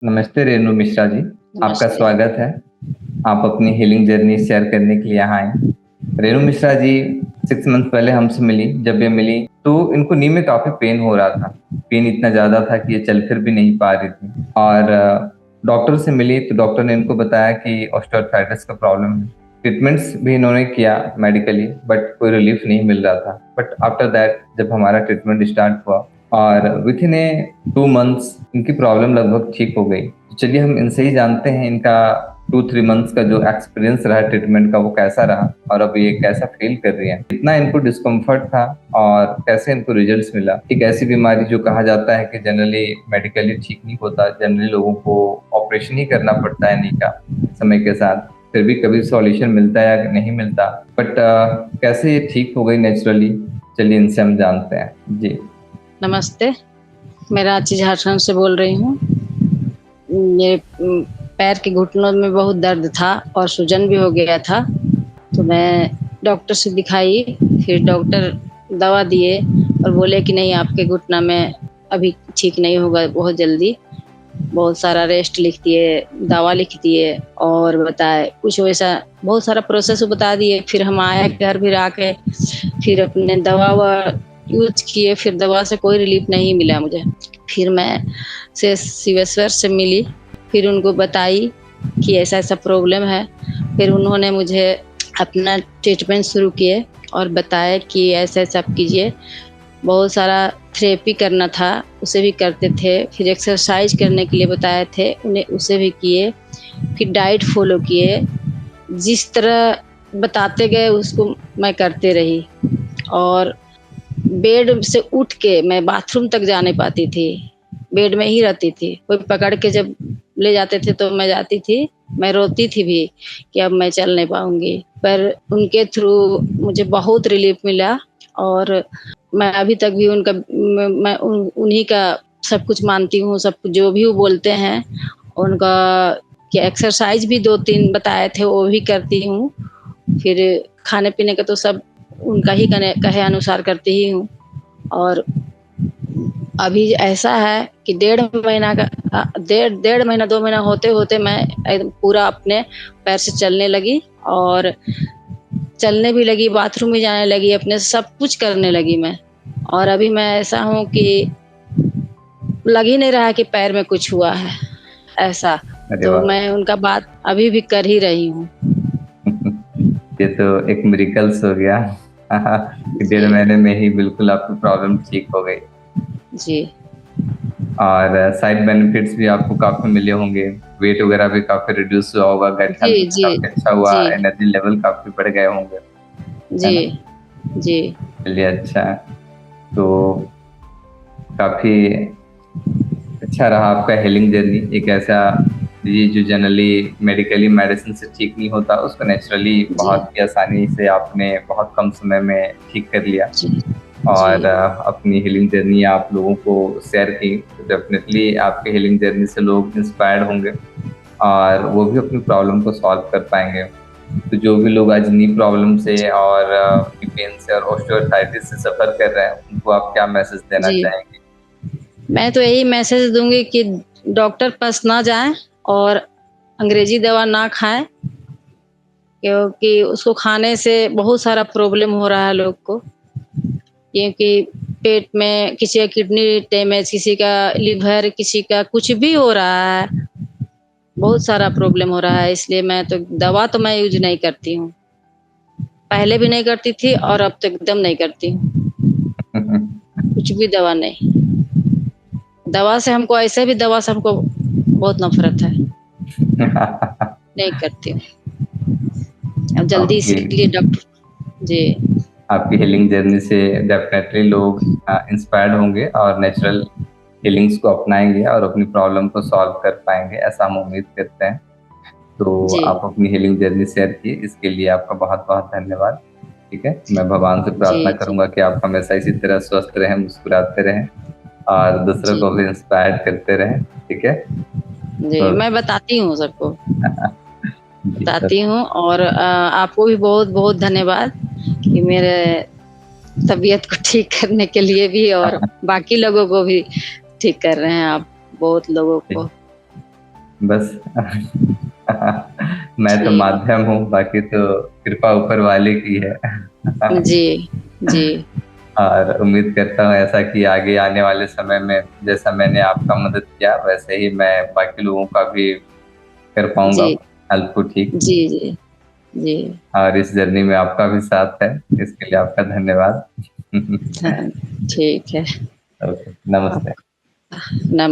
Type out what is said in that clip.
नमस्ते रेनू मिश्रा जी। आपका नमस्ते। स्वागत है। आप अपनी हीलिंग जर्नी शेयर करने के लिए यहाँ आए। रेनू मिश्रा जी 6 मंथ पहले हमसे मिली। जब ये मिली तो इनको नी में काफी पेन हो रहा था। पेन इतना ज्यादा था कि ये चल फिर भी नहीं पा रही थी और डॉक्टर से मिली तो डॉक्टर ने इनको बताया कि ऑस्टियोआर्थराइटिस का प्रॉब्लम है। ट्रीटमेंट्स भी इन्होंने किया मेडिकली, बट कोई रिलीफ नहीं मिल रहा था। बट आफ्टर दैट जब हमारा ट्रीटमेंट स्टार्ट हुआ और विथ इन ए 2 मंथ्स इनकी प्रॉब्लम लगभग ठीक हो गई। तो चलिए हम इनसे ही जानते हैं इनका 2-3 मंथ्स का जो एक्सपीरियंस रहा ट्रीटमेंट का वो कैसा रहा और अब ये कैसा फील कर रही है, कितना इनको डिस्कम्फर्ट था और कैसे इनको रिजल्ट्स मिला। एक ऐसी बीमारी जो कहा जाता है कि जनरली मेडिकली ठीक नहीं होता, जनरली लोगों को ऑपरेशन ही करना पड़ता है नी का समय के साथ, फिर भी कभी सॉल्यूशन मिलता है या नहीं मिलता, बट कैसे ये ठीक हो गई नेचुरली। चलिए इनसे हम जानते हैं जी। नमस्ते, मैं रांची झारखंड से बोल रही हूँ। ये पैर के घुटनों में बहुत दर्द था और सूजन भी हो गया था, तो मैं डॉक्टर से दिखाई। फिर डॉक्टर दवा दिए और बोले कि नहीं, आपके घुटना में अभी ठीक नहीं होगा बहुत जल्दी। बहुत सारा रेस्ट लिख दिए, दवा लिख दिए और बताए कुछ वैसा बहुत सारा प्रोसेस बता दिए। फिर हम आए घर, फिर आके फिर अपने दवा यूज किए। फिर दवा से कोई रिलीफ नहीं मिला मुझे। फिर मैं से शिवेश्वर से मिली, फिर उनको बताई कि ऐसा ऐसा प्रॉब्लम है। फिर उन्होंने मुझे अपना ट्रीटमेंट शुरू किए और बताया कि ऐसा ऐसा आप कीजिए। बहुत सारा थेरेपी करना था, उसे भी करते थे। फिर एक्सरसाइज करने के लिए बताए थे, उन्हें उसे भी किए। फिर डाइट फॉलो किए, जिस तरह बताते गए उसको मैं करते रही। और बेड से उठ के मैं बाथरूम तक जा नहीं पाती थी, बेड में ही रहती थी। कोई पकड़ के जब ले जाते थे तो मैं जाती थी, मैं रोती थी भी कि अब मैं चल नहीं पाऊंगी। पर उनके थ्रू मुझे बहुत रिलीफ मिला और मैं अभी तक भी उनका मैं उन्हीं का सब कुछ मानती हूँ। सब कुछ जो भी वो बोलते हैं उनका, कि एक्सरसाइज भी 2-3 बताए थे वो भी करती हूँ। फिर खाने पीने का तो सब उनका ही कहे अनुसार करती ही हूँ। और अभी ऐसा है कि डेढ़ महीना का डेढ़ महीना 2 महीना होते होते मैं एकदम पूरा अपने पैर से चलने लगी और चलने भी लगी, बाथरूम भी जाने लगी, अपने सब कुछ करने लगी मैं। और अभी मैं ऐसा हूँ कि लग ही नहीं रहा कि पैर में कुछ हुआ है ऐसा। अरे तो वाह। मैं उनका बात अभी भी कर ही रही हूँ। ये तो एक मिरेकल्स हो गया कि जी 1.5 महीने में ही बिल्कुल आपकी प्रॉब्लम ठीक हो गई। जी और साइड बेनिफिट्स भी आपको काफी मिले होंगे। वेट वगैरह भी काफी रिड्यूस हुआ होगा, गट जी हेल्थ भी जी काफी अच्छा हुआ, जी एनर्जी लेवल काफी बढ़ गए होंगे, है जी ना। जी चलिए अच्छा है। तो काफी अच्छा रहा आपका हीलिंग जर्नी। एक ऐसा ये जो जनरली मेडिकली मेडिसिन से ठीक नहीं होता उसको नेचुरली जी बहुत ही आसानी से आपने बहुत कम समय में ठीक कर लिया जी जी और अपनी हीलिंग जर्नी आप लोगों को शेयर की। तो डेफिनेटली आपके हीलिंग जर्नी से लोग इंस्पायर्ड होंगे और वो भी अपनी प्रॉब्लम को सॉल्व कर पाएंगे। तो जो भी लोग आज नी प्रॉब्लम से और पेन से और ऑस्टियोआर्थराइटिस से सफर कर रहे हैं उनको आप क्या मैसेज देना जी चाहेंगे? मैं तो यही मैसेज दूंगी कि डॉक्टर पास ना जाएं और अंग्रेजी दवा ना खाएं, क्योंकि उसको खाने से बहुत सारा प्रॉब्लम हो रहा है लोग को। क्योंकि पेट में किसी का किडनी डैमेज, किसी का लिवर, किसी का कुछ भी हो रहा है, बहुत सारा प्रॉब्लम हो रहा है। इसलिए मैं तो दवा तो मैं यूज नहीं करती हूँ, पहले भी नहीं करती थी और अब तो एकदम नहीं करती हूँ। कुछ भी दवा नहीं। दवा से हमको, ऐसे भी दवा से हमको बहुत नफरत है, नहीं करती हूँ। अब जल्दी आपकी इसीलिए डॉक्टर। जी आपकी हीलिंग जर्नी से डेफिनेटली लोग इंस्पायर्ड होंगे और नेचुरल हीलिंग्स को अपनाएंगे और अपनी प्रॉब्लम को सॉल्व कर पाएंगे, ऐसा हम उम्मीद करते हैं। तो जी आप अपनी हीलिंग जर्नी शेयर की, इसके लिए आपका बहुत बहुत धन्यवाद। ठीक है, मैं भगवान से जी प्रार्थना जी करूंगा कि आप हमेशा इसी तरह स्वस्थ रहें, मुस्कुराते रहें और दूसरों जी को भी इंस्पायर करते रहें। ठीक है। जी तो मैं बताती हूँ सबको, जी सर। बताती हूँ। और आपको भी बहुत बहुत धन्यवाद कि मेरे तबीयत को ठीक करने के लिए भी, और बाकी लोगों को भी ठीक कर रहे हैं आप, बहुत लोगों को। बस मैं तो जी माध्यम हूँ, बाकी तो कृपा ऊपर वाले की है। जी जी और उम्मीद करता हूँ ऐसा कि आगे आने वाले समय में जैसा मैंने आपका मदद किया वैसे ही मैं बाकी लोगों का भी कर पाऊंगा जी हेल्प को, ठीक। जी जी जी। और इस जर्नी में आपका भी साथ है, इसके लिए आपका धन्यवाद। हाँ, ठीक है। ओके, नमस्ते। नम